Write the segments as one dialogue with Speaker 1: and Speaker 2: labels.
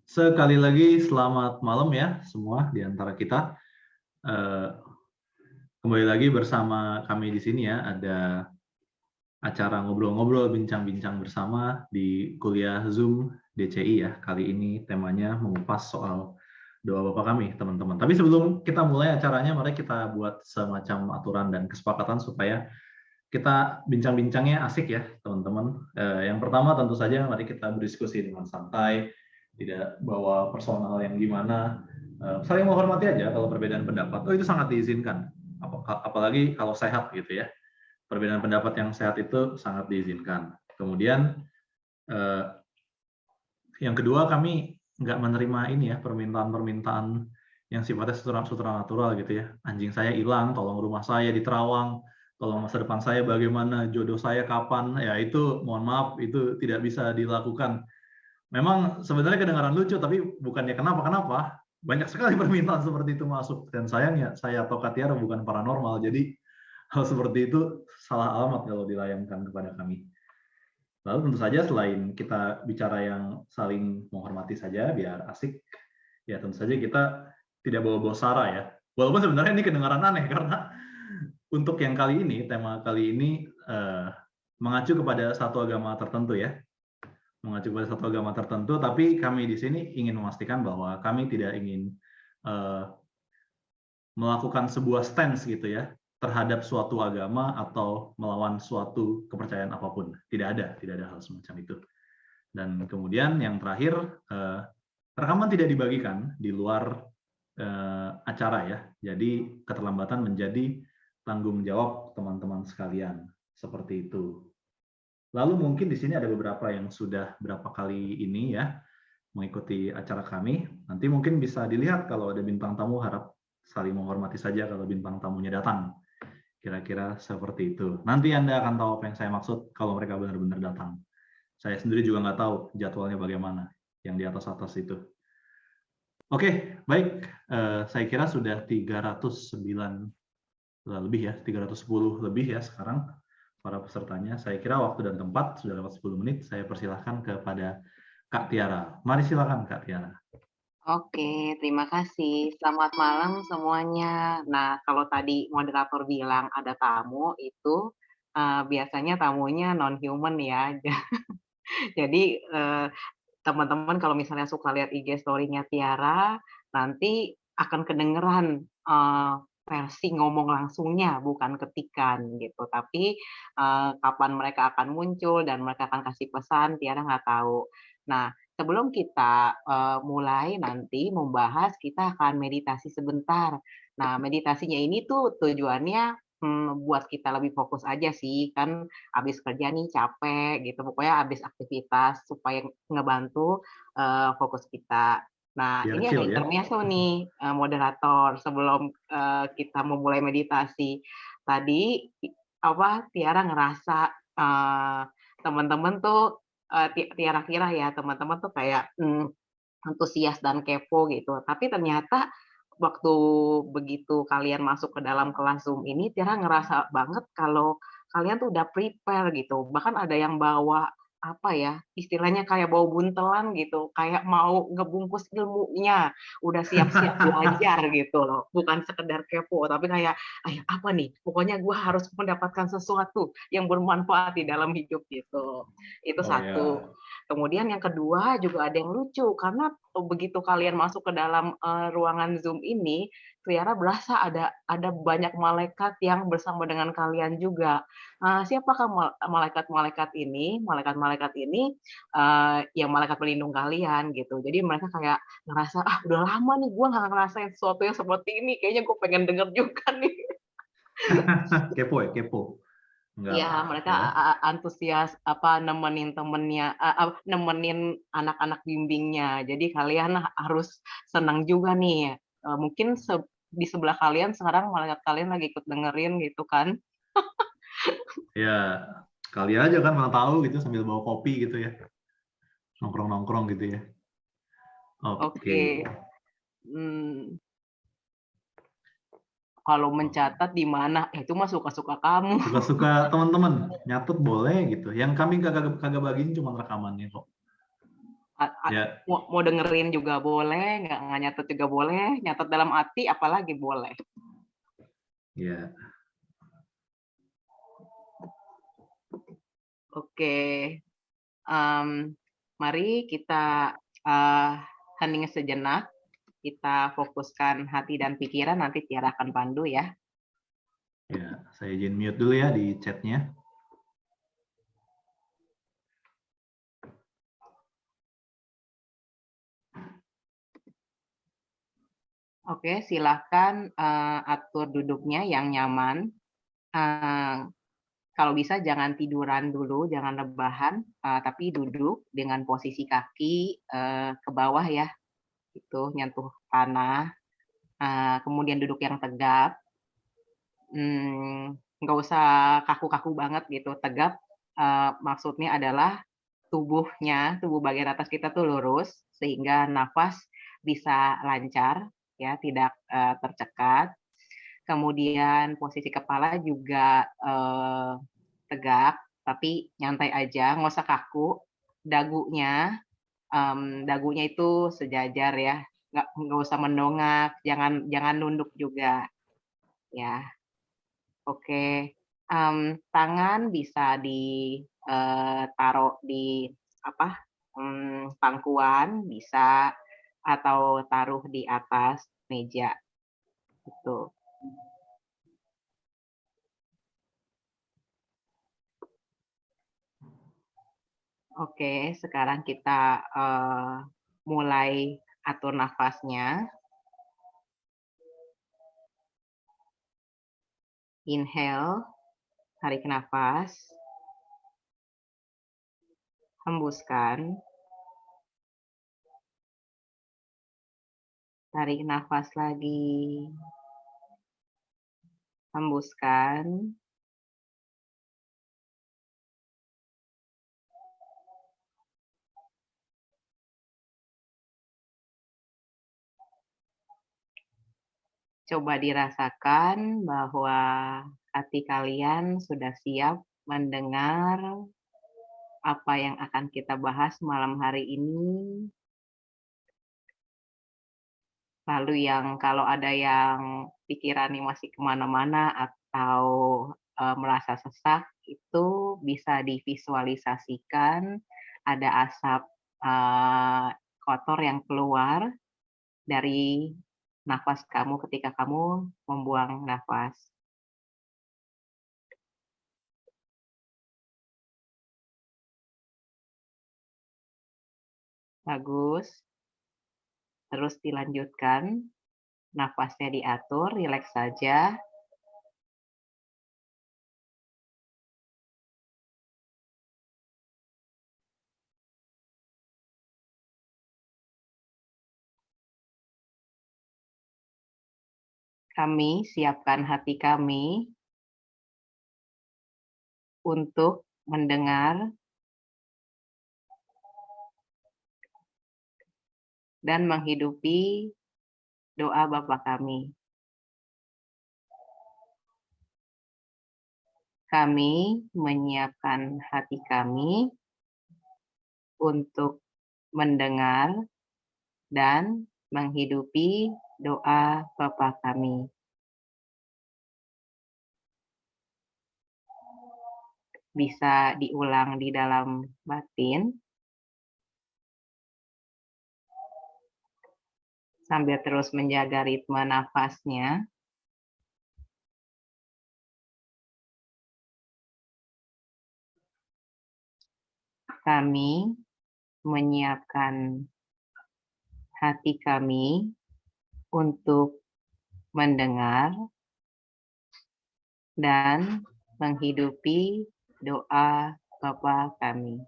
Speaker 1: Sekali lagi selamat malam ya semua di antara kita. Eh, Kembali lagi bersama kami di sini ya, ada acara ngobrol-ngobrol, bincang-bincang bersama di kuliah Zoom DCI ya. Kali ini temanya mengupas soal doa Bapa kami, teman-teman. Tapi sebelum kita mulai acaranya, mari kita buat semacam aturan dan kesepakatan supaya kita bincang-bincangnya asik ya, teman-teman. Yang pertama tentu saja mari kita berdiskusi dengan santai, tidak bawa personal yang gimana, saling menghormati aja kalau perbedaan pendapat. Oh, itu sangat diizinkan. Apalagi kalau sehat gitu ya. Perbedaan pendapat yang sehat itu sangat diizinkan. Kemudian yang kedua, kami nggak menerima ini ya, permintaan-permintaan yang sifatnya supranatural gitu ya. Anjing saya hilang, tolong rumah saya di Terawang, tolong masa depan saya bagaimana, jodoh saya kapan, ya itu mohon maaf, itu tidak bisa dilakukan. Memang sebenarnya kedengaran lucu, tapi bukannya kenapa-kenapa, banyak sekali permintaan seperti itu masuk. Dan sayangnya, saya atau Katiara bukan paranormal, jadi hal seperti itu salah alamat kalau dilayangkan kepada kami. Lalu tentu saja selain kita bicara yang saling menghormati saja, biar asik, ya tentu saja kita tidak bawa-bawa sara ya. Walaupun sebenarnya ini kedengaran aneh, karena untuk yang kali ini, tema kali ini mengacu kepada satu agama tertentu ya. Mengacu kepada satu agama tertentu, tapi kami di sini ingin memastikan bahwa kami tidak ingin melakukan sebuah stance gitu ya terhadap suatu agama atau melawan suatu kepercayaan apapun. Tidak ada hal semacam itu. Dan kemudian yang terakhir, rekaman tidak dibagikan di luar acara ya. Jadi keterlambatan menjadi tanggung jawab teman-teman sekalian. Seperti itu. Lalu mungkin di sini ada beberapa yang sudah berapa kali ini ya mengikuti acara kami. Nanti mungkin bisa dilihat kalau ada bintang tamu, harap saling menghormati saja kalau bintang tamunya datang. Kira-kira seperti itu. Nanti Anda akan tahu apa yang saya maksud kalau mereka benar-benar datang. Saya sendiri juga nggak tahu jadwalnya bagaimana yang di atas-atas itu. Oke, baik. Saya kira sudah 309 lebih ya, 310 lebih ya sekarang para pesertanya. Saya kira waktu dan tempat sudah lewat 10 menit. Saya persilahkan kepada Kak Tiara. Mari silakan Kak Tiara.
Speaker 2: Oke, terima kasih. Selamat malam semuanya. Nah, kalau tadi moderator bilang ada tamu itu, biasanya tamunya non-human ya. Jadi, teman-teman kalau misalnya suka lihat IG story-nya Tiara, nanti akan kedengeran, versi ngomong langsungnya, bukan ketikan gitu. Tapi, kapan mereka akan muncul dan mereka akan kasih pesan, Tiara nggak tahu. Nah, sebelum kita, mulai nanti membahas, kita akan meditasi sebentar. Nah, meditasinya ini tuh tujuannya, buat kita lebih fokus aja sih, kan habis kerja nih capek gitu, pokoknya habis aktivitas supaya ngebantu, fokus kita. Nah,
Speaker 1: Biar
Speaker 2: ini ada
Speaker 1: chill ya.
Speaker 2: intermezzo nih, moderator sebelum, kita memulai meditasi. Tadi Tiara ngerasa, teman-teman tuh, Tiara kira ya teman-teman tuh kayak, antusias dan kepo gitu, tapi ternyata waktu begitu kalian masuk ke dalam kelas Zoom ini, Tiara ngerasa banget kalau kalian tuh udah prepare gitu, bahkan ada yang bawa, apa ya, istilahnya kayak bawa buntelan gitu, kayak mau ngebungkus ilmunya, udah siap-siap belajar gitu loh, bukan sekedar kepo, tapi kayak, "Ayo apa nih? Pokoknya gue harus mendapatkan sesuatu yang bermanfaat di dalam hidup," gitu. Itu
Speaker 1: Oh
Speaker 2: satu.
Speaker 1: ya.
Speaker 2: Kemudian yang kedua juga ada yang lucu, karena begitu kalian masuk ke dalam, ruangan Zoom ini, Tiara berasa ada banyak malaikat yang bersama dengan kalian juga. Siapakah malaikat-malaikat ini? Malaikat-malaikat ini, ya malaikat pelindung kalian gitu. Jadi mereka kayak ngerasa, "Ah, udah lama nih gua nggak ngerasain sesuatu yang seperti ini, kayaknya gue pengen denger juga nih."
Speaker 1: Kepo ya, kepo. Nggak
Speaker 2: Iya,
Speaker 1: apa-apa
Speaker 2: mereka
Speaker 1: ya.
Speaker 2: antusias, nemenin temennya, nemenin anak-anak bimbingnya. Jadi kalian harus senang juga nih, mungkin di sebelah kalian sekarang malaikat kalian lagi ikut dengerin gitu kan.
Speaker 1: Ya, kali aja kan mana tahu gitu sambil bawa kopi gitu ya. Nongkrong-nongkrong gitu ya. Oke.
Speaker 2: Oke, mmm, kalau mencatat di mana, itu mah suka-suka kamu.
Speaker 1: Suka-suka teman-teman, nyatet boleh gitu. Yang kami kagak bagiin cuma rekamannya kok. Ya,
Speaker 2: Mau dengerin juga boleh, nggak nyatet juga boleh, nyatet dalam hati apalagi boleh.
Speaker 1: ya.
Speaker 2: Oke, mari kita, eee, hening sejenak, kita fokuskan hati dan pikiran, nanti Tiara akan pandu ya.
Speaker 1: Ya, saya izin mute dulu ya di chatnya.
Speaker 2: Oke, silahkan, atur duduknya yang nyaman, eee, kalau bisa jangan tiduran dulu, jangan rebahan, tapi duduk dengan posisi kaki, ke bawah ya, itu nyentuh tanah, kemudian duduk yang tegap, nggak usah kaku-kaku banget gitu, tegap, maksudnya adalah tubuh bagian atas kita tuh lurus, sehingga nafas bisa lancar ya, tidak, tercekat. Kemudian posisi kepala juga, tegak, tapi nyantai aja, nggak usah kaku. Dagunya, dagunya itu sejajar ya, nggak usah mendongak, jangan jangan nunduk juga, ya. Oke, tangan bisa taruh di apa, pangkuan bisa, atau taruh di atas meja, gitu. Oke, sekarang kita, mulai atur nafasnya. Inhale, tarik nafas, hembuskan, tarik nafas lagi, hembuskan, coba dirasakan bahwa hati kalian sudah siap mendengar apa yang akan kita bahas malam hari ini. Lalu kalau ada yang pikirannya masih kemana-mana atau, merasa sesak, itu bisa divisualisasikan ada asap, kotor yang keluar dari nafas kamu ketika kamu membuang nafas. Bagus, terus dilanjutkan, nafasnya diatur, rileks saja. Kami siapkan hati kami untuk mendengar dan menghidupi doa Bapa kami. Kami menyiapkan hati kami untuk mendengar dan menghidupi doa Bapa kami. Bisa diulang di dalam batin sambil terus menjaga ritme nafasnya. Kami menyiapkan hati kami untuk mendengar dan menghidupi doa Bapa kami.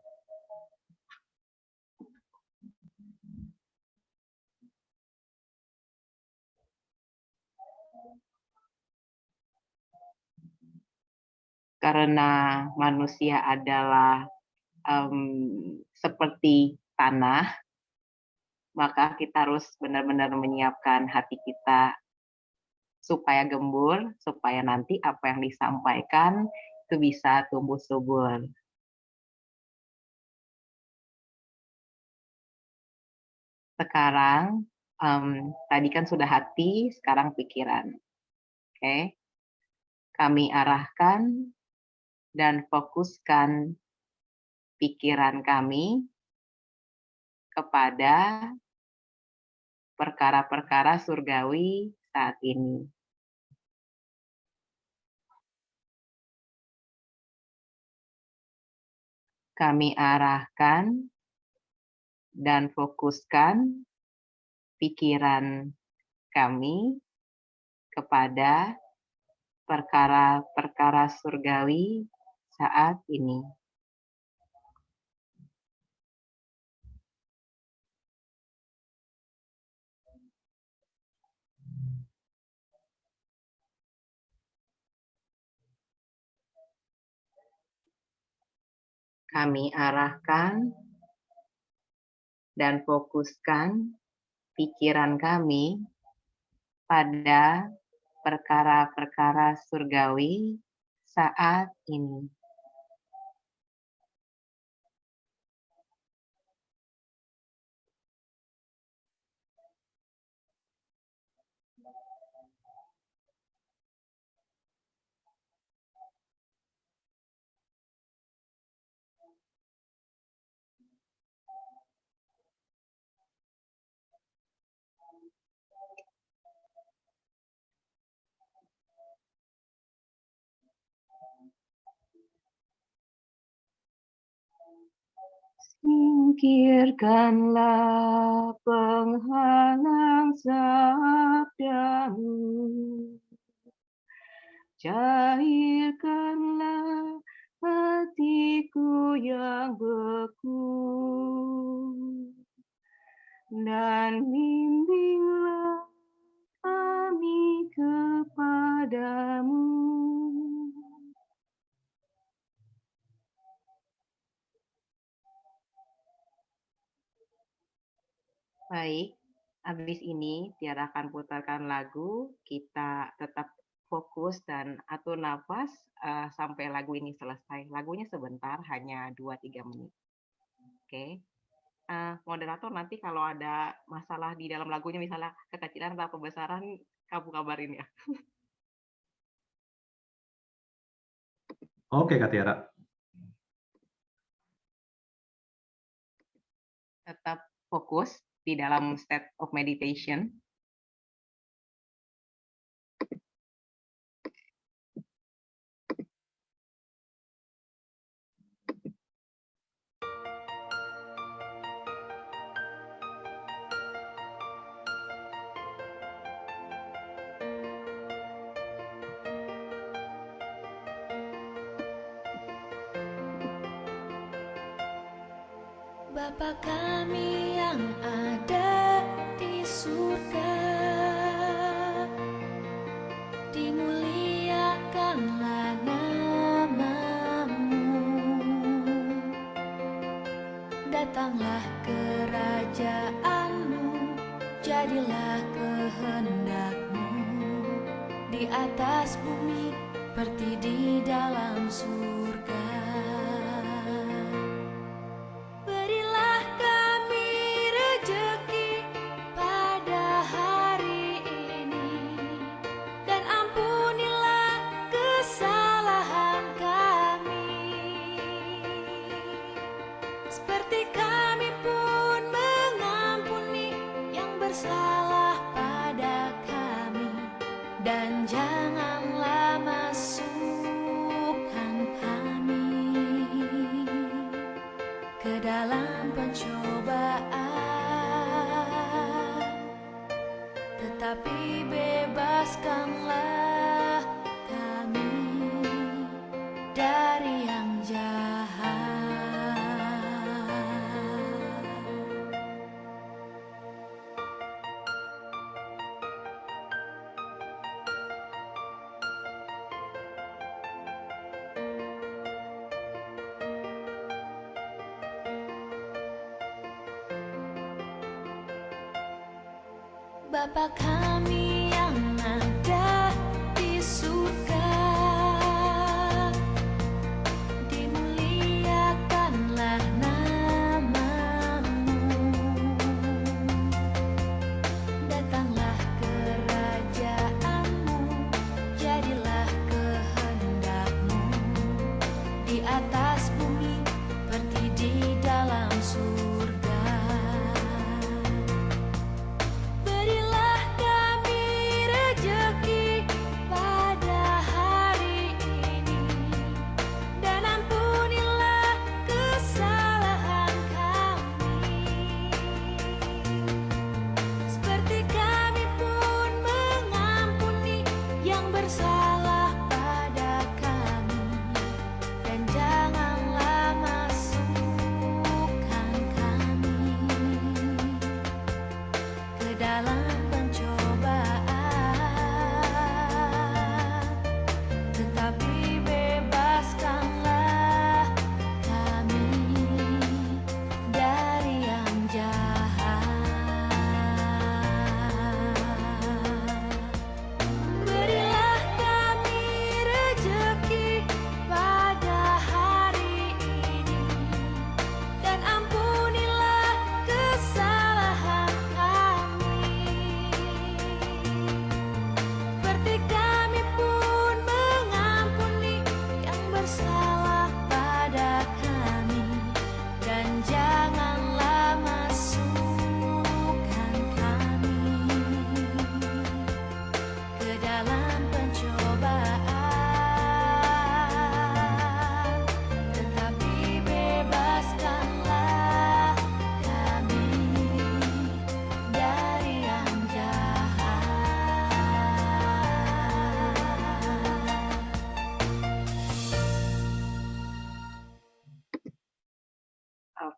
Speaker 2: Karena manusia adalah seperti tanah, maka kita harus benar-benar menyiapkan hati kita supaya gembur, supaya nanti apa yang disampaikan itu bisa tumbuh subur. Sekarang, tadi kan sudah hati, sekarang pikiran. Oke. Kami arahkan dan fokuskan pikiran kami kepada perkara-perkara surgawi saat ini. Kami arahkan dan fokuskan pikiran kami kepada perkara-perkara surgawi saat ini. Kami arahkan dan fokuskan pikiran kami pada perkara-perkara surgawi saat ini. Singkirkanlah penghalang sabdamu, cairkanlah hatiku yang beku, dan bimbinglah kami kepadamu. Baik, habis ini Tiara akan putarkan lagu, kita tetap fokus dan atur nafas sampai lagu ini selesai. Lagunya sebentar, hanya 2-3 menit. Oke. Moderator nanti kalau ada masalah di dalam lagunya, misalnya kekecilan atau kebesaran, kamu kabarin ya.
Speaker 1: Oke, Kak Tiara.
Speaker 2: Tetap fokus di dalam state of meditation.
Speaker 3: Bapa kami yang ada di surga, dimuliakanlah nama-Mu, datanglah kerajaan-Mu, jadilah kehendak-Mu di atas bumi seperti di dalam surga. Dalam pencobaan, tetapi bebaskanlah kami dari yang jahat. Bapa kami yang ada di surga, dimuliakanlah nama-Mu,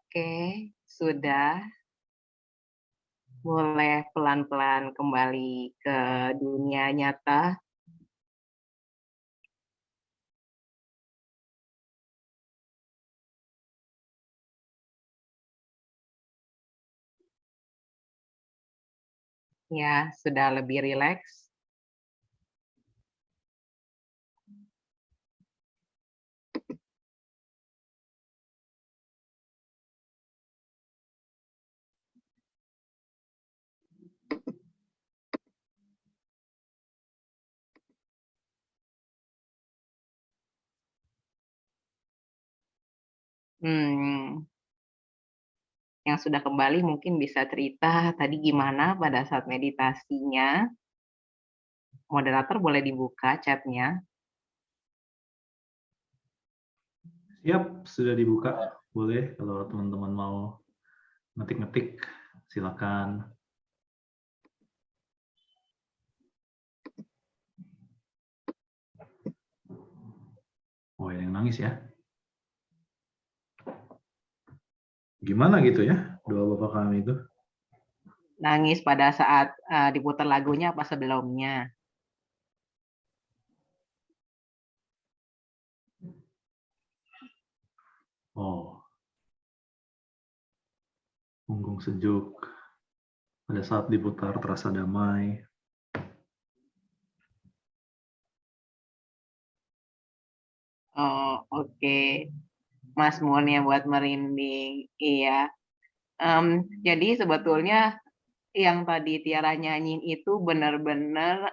Speaker 2: Oke, sudah. Boleh pelan-pelan kembali ke dunia nyata. Ya, sudah lebih rileks. Hmm, yang sudah kembali mungkin bisa cerita tadi gimana pada saat meditasinya. Moderator boleh dibuka chatnya.
Speaker 1: Siap, sudah dibuka. Boleh kalau teman-teman mau ngetik-ngetik, silakan. Oh, ada yang nangis ya? Gimana gitu ya, doa Bapak kami itu?
Speaker 2: Nangis pada saat diputar lagunya apa sebelumnya?
Speaker 1: Oh, punggung sejuk. Pada saat diputar terasa damai.
Speaker 2: Oh, oke. Mazmurnya buat merinding. Iya. Jadi sebetulnya yang tadi Tiara nyanyiin itu benar-benar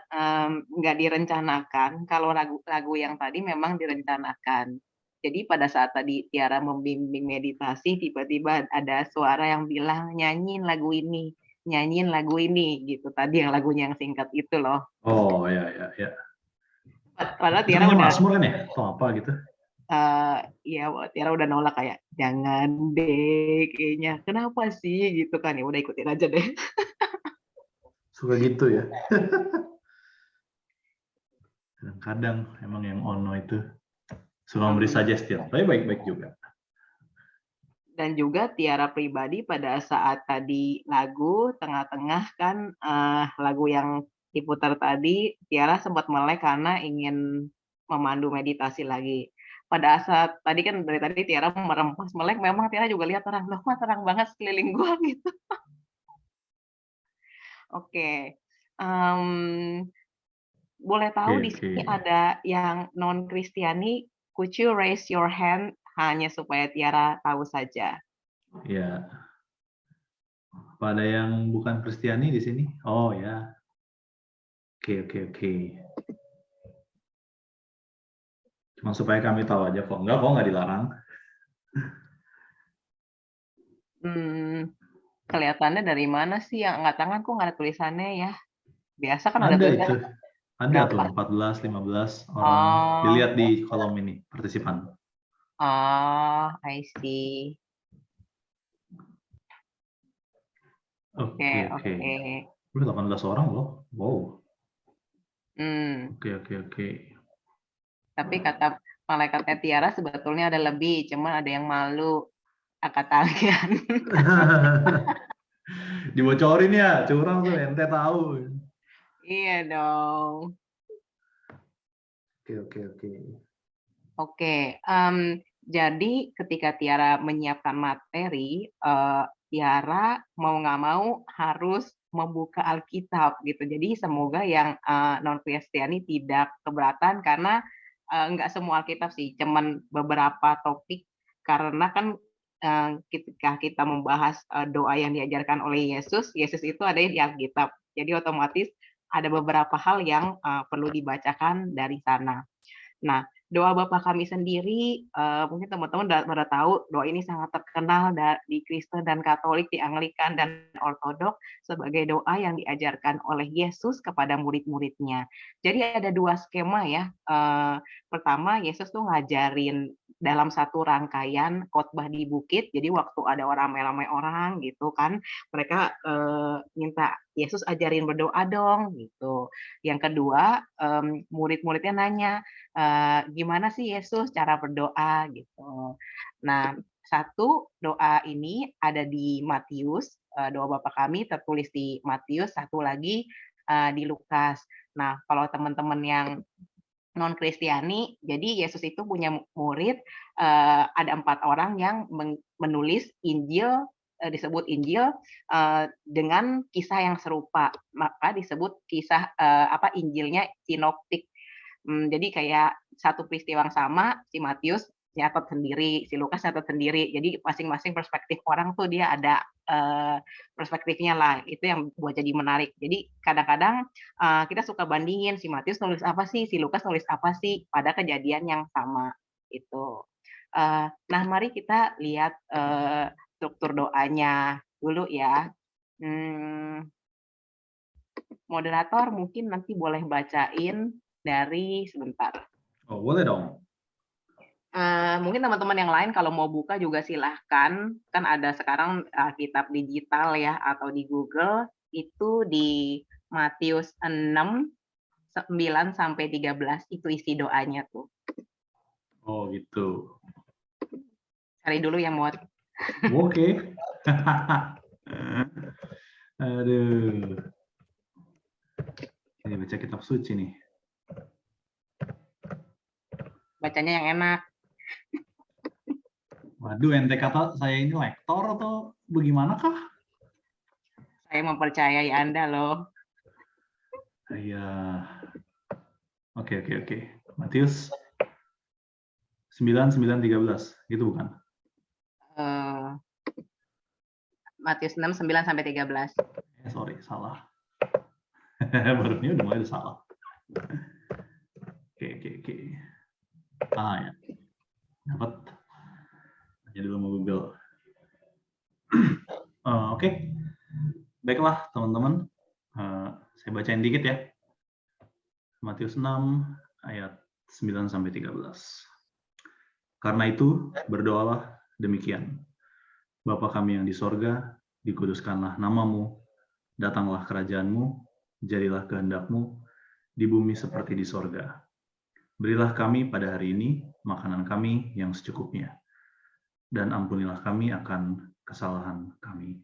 Speaker 2: nggak direncanakan. Kalau lagu yang tadi memang direncanakan. Jadi pada saat tadi Tiara membimbing meditasi, tiba-tiba ada suara yang bilang nyanyiin lagu ini gitu. Tadi yang lagunya yang singkat itu loh.
Speaker 1: Oh, ya, ya, ya.
Speaker 2: Padahal
Speaker 1: Itu
Speaker 2: Tiara
Speaker 1: namanya
Speaker 2: udah
Speaker 1: Mazmur kan ya? Atau apa gitu?
Speaker 2: ya Tiara udah nolak kayak jangan deh kayaknya. Kenapa sih gitu kan ya udah ikutin aja deh.
Speaker 1: Suka gitu ya. Kadang-kadang emang yang ono itu suka memberi suggestion, tapi baik-baik juga.
Speaker 2: Dan juga Tiara pribadi pada saat tadi lagu tengah-tengah kan lagu yang diputar tadi Tiara sempat melek karena ingin memandu meditasi lagi. Pada saat tadi kan dari tadi Tiara merempas melek, memang Tiara juga lihat orang loh mah terang banget sekeliling gua gitu. Oke. Boleh tahu di sini ada yang non Kristiani, could you raise your hand hanya supaya Tiara tahu saja.
Speaker 1: Ya. Pada yang bukan Kristiani di sini? Oh ya. Oke, oke, oke. Cuma supaya kami tahu aja kok. Enggak, kok nggak dilarang.
Speaker 2: Kelihatannya dari mana sih? Yang angkat tangan kok nggak ada tulisannya ya? Biasa kan ada
Speaker 1: Ada
Speaker 2: tulisan
Speaker 1: itu. Ada tuh
Speaker 2: berapa?
Speaker 1: 14, 15 orang.
Speaker 2: Oh,
Speaker 1: Dilihat di kolom ini, partisipan.
Speaker 2: oh, I see.
Speaker 1: Oke,
Speaker 2: Oke,
Speaker 1: oke.
Speaker 2: oke.
Speaker 1: Udah 18 orang loh. Wow.
Speaker 2: Hmm,
Speaker 1: Oke, oke, oke.
Speaker 2: tapi kata malaikatnya Tiara sebetulnya ada lebih, cuman ada yang malu angkat tangan.
Speaker 1: Dibocorin ya, curang tuh, ente tahu.
Speaker 2: Iya dong.
Speaker 1: Oke, oke, oke.
Speaker 2: Oke, jadi ketika Tiara menyiapkan materi, Tiara mau nggak mau harus membuka Alkitab gitu. Jadi semoga yang non Kristiani tidak keberatan karena nggak semua Alkitab sih, cuman beberapa topik karena kan ketika kita membahas doa yang diajarkan oleh Yesus, Yesus itu ada di Alkitab. Jadi otomatis ada beberapa hal yang perlu dibacakan dari sana. Nah, doa Bapa Kami sendiri, mungkin teman-teman udah tahu doa ini sangat terkenal di Kristen dan Katolik, di Anglikan dan Ortodok sebagai doa yang diajarkan oleh Yesus kepada murid-muridnya. Jadi ada 2 skema ya, pertama Yesus tuh ngajarin dalam satu rangkaian khotbah di bukit, jadi waktu ada orang ramai-ramai orang gitu kan, mereka minta, "Yesus ajarin berdoa dong," gitu. Yang kedua, murid-muridnya nanya, gimana sih Yesus cara berdoa gitu. Nah, satu doa ini ada di Matius, doa Bapa kami tertulis di Matius, satu lagi di Lukas. Nah, kalau teman-teman yang non Kristiani, jadi Yesus itu punya murid, ada 4 orang yang menulis Injil, disebut Injil dengan kisah yang serupa, maka disebut kisah Injilnya sinoptik. Jadi kayak satu peristiwa yang sama, si Matius nyatet sendiri, si Lukas nyatet sendiri. Jadi masing-masing perspektif orang tuh dia ada perspektifnya lah. Itu yang buat jadi menarik. Jadi kadang-kadang kita suka bandingin si Matius nulis apa sih, si Lukas nulis apa sih pada kejadian yang sama itu. Nah, mari kita lihat struktur doanya dulu ya. Moderator mungkin nanti boleh bacain dari sebentar.
Speaker 1: Oh, boleh dong.
Speaker 2: Mungkin teman-teman yang lain kalau mau buka juga silahkan. Kan ada sekarang kitab digital ya atau di Google itu di Matius 6 9 sampai 13 itu isi doanya tuh.
Speaker 1: Oh, gitu.
Speaker 2: Cari dulu ya, Mod.
Speaker 1: Oke. Aduh. Ini baca kitab suci nih.
Speaker 2: Bacanya yang enak.
Speaker 1: Waduh, ente kata saya ini lektor atau bagaimana kah?
Speaker 2: Saya mempercayai Anda loh.
Speaker 1: Iya. Oke. Matius 9, 9, 13. Gitu bukan?
Speaker 2: Matius 6, 9 sampai 13.
Speaker 1: Sorry, salah. Baru ini udah mulai salah. Oke. Ya. Dapat. Jadi dulu mau Google. Oke. Baiklah, teman-teman. Saya bacain dikit ya. Matius 6 ayat 9 sampai 13. Karena itu, berdoalah demikian. Bapa kami yang di sorga, dikuduskanlah namamu, datanglah kerajaanmu, jadilah kehendakmu, di bumi seperti di sorga. Berilah kami pada hari ini makanan kami yang secukupnya, dan ampunilah kami akan kesalahan kami,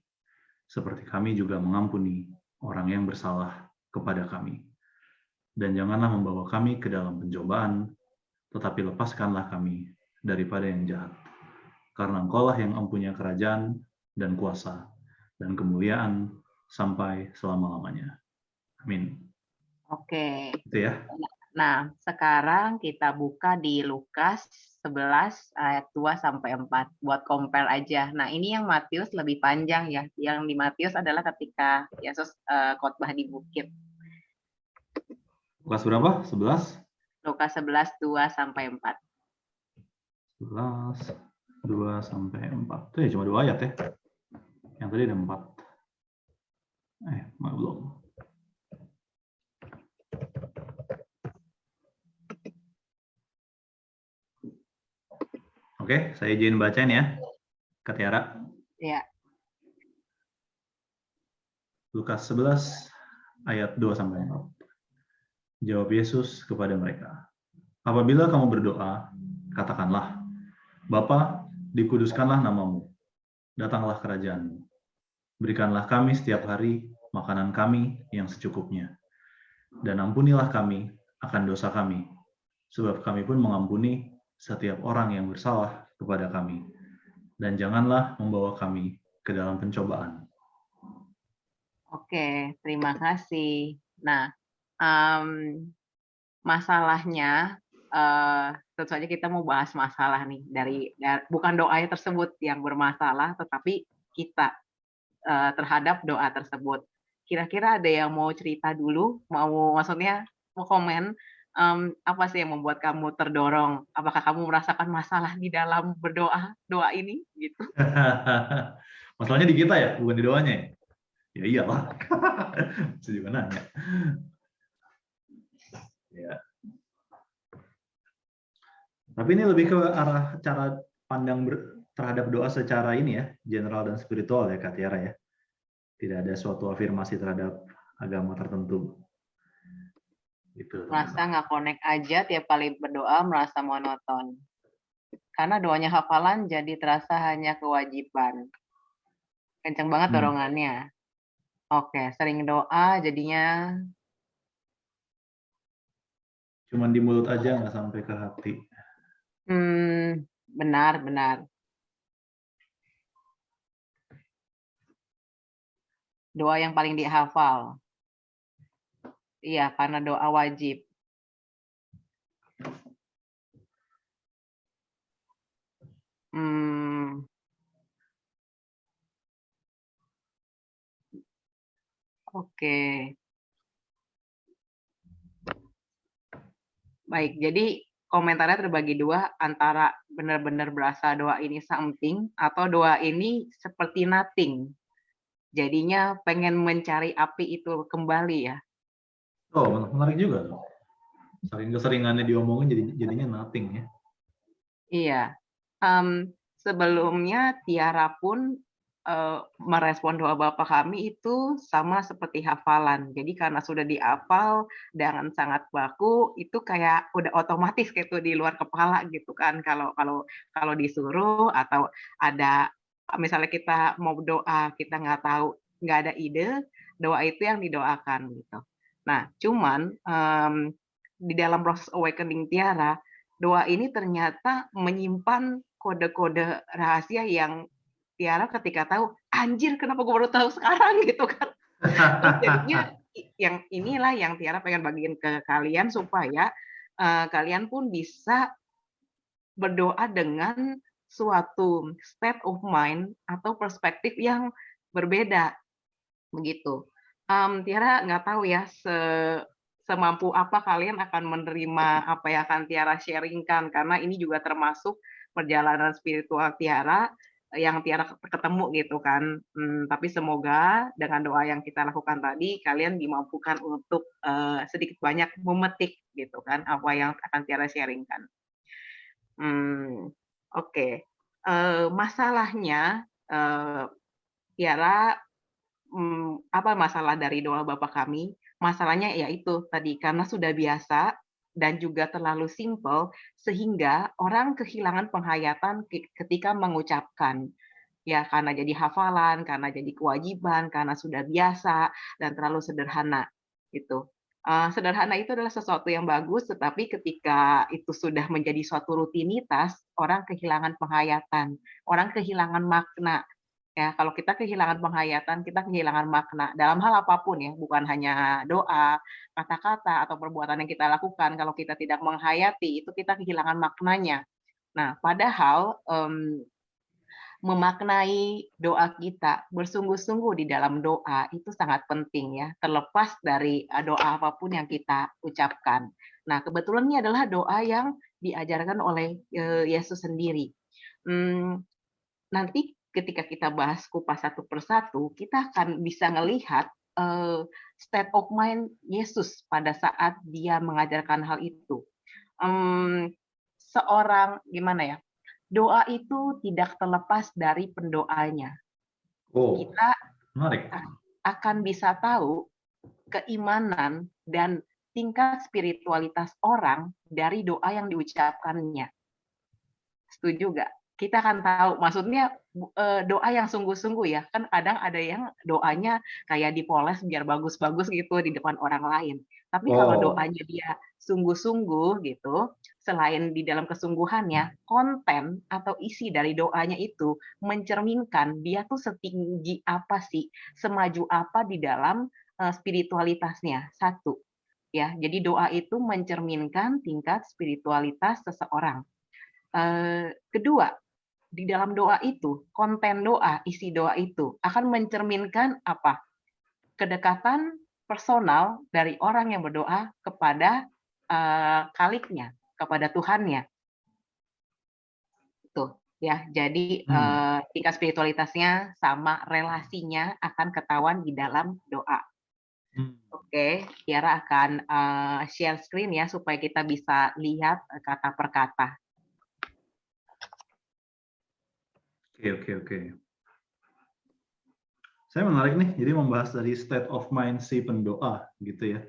Speaker 1: seperti kami juga mengampuni orang yang bersalah kepada kami. Dan janganlah membawa kami ke dalam pencobaan, tetapi lepaskanlah kami daripada yang jahat. Karena Engkaulah yang mempunyai kerajaan dan kuasa dan kemuliaan sampai selama-lamanya. Amin.
Speaker 2: Oke.
Speaker 1: Itu ya.
Speaker 2: Nah, sekarang kita buka di Lukas 11 ayat 2 sampai 4 buat compare aja. Nah, ini yang Matius lebih panjang ya. Yang di Matius adalah ketika Yesus khotbah di bukit.
Speaker 1: Lukas berapa? 11?
Speaker 2: Lukas 11 2 sampai 4.
Speaker 1: 11 2 sampai 4. Itu ya cuma 2 ayat ya. Yang tadi ada 4. Belum. Oke, saya izin bacain ya. Kak Tiara.
Speaker 2: Ya.
Speaker 1: Lukas 11 ayat 2 sampai 4. Jawab Yesus kepada mereka. Apabila kamu berdoa, katakanlah, Bapa, dikuduskanlah namamu. Datanglah kerajaanmu. Berikanlah kami setiap hari makanan kami yang secukupnya. Dan ampunilah kami akan dosa kami, sebab kami pun mengampuni setiap orang yang bersalah kepada kami. Dan janganlah membawa kami ke dalam pencobaan.
Speaker 2: Oke, terima kasih. Nah, masalahnya, tentu saja kita mau bahas masalah nih dari bukan doanya tersebut yang bermasalah, tetapi kita terhadap doa tersebut. Kira-kira ada yang mau cerita dulu? Maksudnya mau komen? Apa sih yang membuat kamu terdorong? Apakah kamu merasakan masalah di dalam doa ini? Gitu.
Speaker 1: Masalahnya di kita ya, bukan di doanya. Ya iyalah. Bisa juga nanya. Ya. Tapi ini lebih ke arah cara pandang terhadap doa secara ini ya, general dan spiritual ya Kak Tiara ya. Tidak ada suatu afirmasi terhadap agama tertentu. Gitu.
Speaker 2: Merasa nggak connect aja tiap kali berdoa, merasa monoton. karena doanya hafalan jadi terasa hanya kewajiban. Kenceng banget dorongannya. Oke, sering doa jadinya
Speaker 1: Cuman di mulut aja, nggak sampai ke hati.
Speaker 2: benar. Doa yang paling dihafal. Iya, karena doa wajib. Oke. Baik, jadi komentarnya terbagi dua, antara benar-benar berasa doa ini something, atau doa ini seperti nothing. Jadinya pengen mencari api itu kembali ya.
Speaker 1: Oh, menarik juga tuh. Saking keseringannya diomongin jadinya nothing ya.
Speaker 2: Iya. Sebelumnya Tiara pun merespon doa Bapa Kami itu sama seperti hafalan. Jadi karena sudah dihafal dengan sangat baku, itu kayak udah otomatis gitu di luar kepala gitu kan. Kalau disuruh atau ada misalnya kita mau doa, kita nggak tahu, nggak ada ide, doa itu yang didoakan gitu. Nah, cuman di dalam proses awakening Tiara, doa ini ternyata menyimpan kode-kode rahasia yang Tiara ketika tahu, anjir kenapa gue baru tahu sekarang gitu kan. Terus jadinya yang inilah yang Tiara pengen bagiin ke kalian supaya kalian pun bisa berdoa dengan suatu state of mind atau perspektif yang berbeda begitu. Tiara nggak tahu ya semampu apa kalian akan menerima apa yang akan Tiara sharingkan, karena ini juga termasuk perjalanan spiritual Tiara yang Tiara ketemu gitu kan. Tapi semoga dengan doa yang kita lakukan tadi, kalian dimampukan untuk sedikit banyak memetik gitu kan apa yang akan Tiara sharingkan. Oke. Masalahnya Tiara apa masalah dari doa Bapa Kami? Masalahnya yaitu tadi, karena sudah biasa dan juga terlalu simpel, sehingga orang kehilangan penghayatan ketika mengucapkan. Ya, karena jadi hafalan, karena jadi kewajiban, karena sudah biasa, dan terlalu sederhana, gitu. Sederhana itu adalah sesuatu yang bagus, tetapi ketika itu sudah menjadi suatu rutinitas, orang kehilangan penghayatan, orang kehilangan makna. Ya, kalau kita kehilangan penghayatan, kita kehilangan makna dalam hal apapun ya, bukan hanya doa, kata-kata, atau perbuatan yang kita lakukan. Kalau kita tidak menghayati, itu kita kehilangan maknanya. Nah, padahal memaknai doa kita, bersungguh-sungguh di dalam doa itu sangat penting ya, terlepas dari doa apapun yang kita ucapkan. Nah, kebetulan ini adalah doa yang diajarkan oleh Yesus sendiri. Nanti ketika kita bahas kupas satu persatu, kita akan bisa melihat state of mind Yesus pada saat dia mengajarkan hal itu. Seorang gimana ya? Doa itu tidak terlepas dari pendoanya. Kita
Speaker 1: menarik.
Speaker 2: Akan bisa tahu keimanan dan tingkat spiritualitas orang dari doa yang diucapkannya. Setuju nggak? Kita akan tahu, maksudnya doa yang sungguh-sungguh ya, kan kadang ada yang doanya kayak dipoles biar bagus-bagus gitu di depan orang lain. Tapi kalau doanya dia sungguh-sungguh gitu, selain di dalam kesungguhannya, konten atau isi dari doanya itu mencerminkan dia tuh setinggi apa sih, semaju apa di dalam spiritualitasnya, satu. Ya, jadi doa itu mencerminkan tingkat spiritualitas seseorang. Kedua, di dalam doa itu, konten doa, isi doa itu akan mencerminkan apa? Kedekatan personal dari orang yang berdoa kepada Khaliknya, kepada Tuhannya. Tuh, ya. Jadi tingkat spiritualitasnya sama relasinya akan ketahuan di dalam doa. Oke, Tiara akan share screen ya supaya kita bisa lihat kata per kata.
Speaker 1: Oke. Saya menarik nih, jadi membahas dari state of mind si pendoa, gitu ya.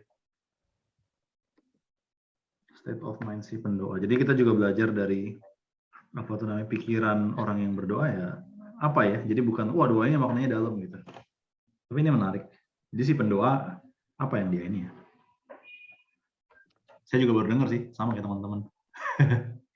Speaker 1: State of mind si pendoa. Jadi kita juga belajar dari apa tuh namanya, pikiran orang yang berdoa ya apa ya, jadi bukan wah doanya maknanya dalam gitu, tapi ini menarik. Jadi si pendoa apa yang dia ini ya, saya juga baru dengar sih sama kayak teman-teman.